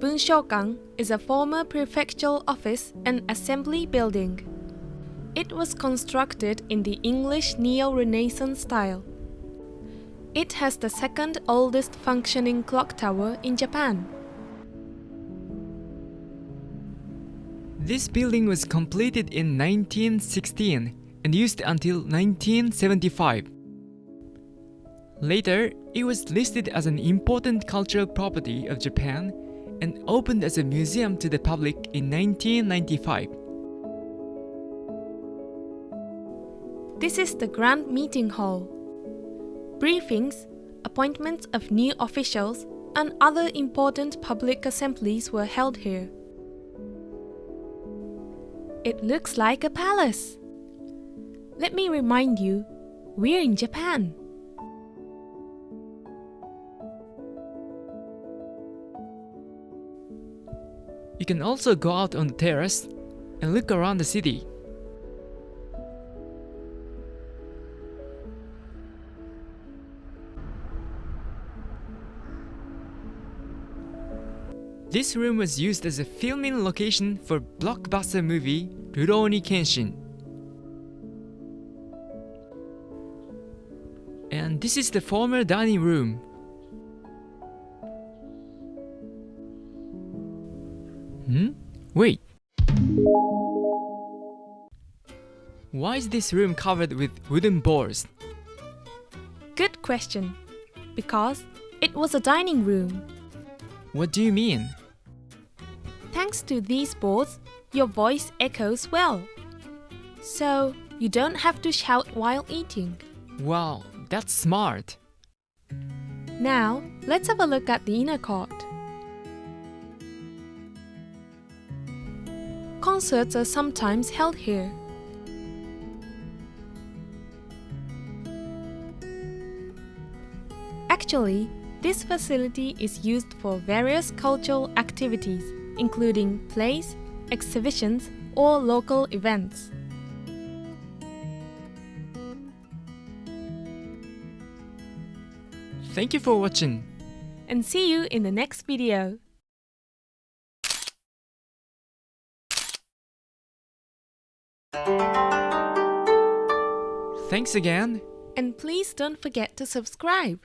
Bunshokan is a former prefectural office and assembly building. It was constructed in the English Neo-Renaissance style. It has the second oldest functioning clock tower in Japan. This building was completed in 1916 and used until 1975. Later, it was listed as an important cultural property of Japan and opened as a museum to the public in 1995. This is the Grand Meeting Hall. Briefings, appointments of new officials, and other important public assemblies were held here. It looks like a palace. Let me remind you, we're in Japan. You can also go out on the terrace and look around the city. This room was used as a filming location for blockbuster movie Rurouni Kenshin. And this is the former dining room. Wait. Why is this room covered with wooden boards? Good question. Because it was a dining room. What do you mean? Thanks to these boards, your voice echoes well. So you don't have to shout while eating. Wow, that's smart. Now, let's have a look at the inner court. Concerts are sometimes held here. Actually, this facility is used for various cultural activities, including plays, exhibitions, or local events. Thank you for watching. And see you in the next video. Thanks again. And please don't forget to subscribe.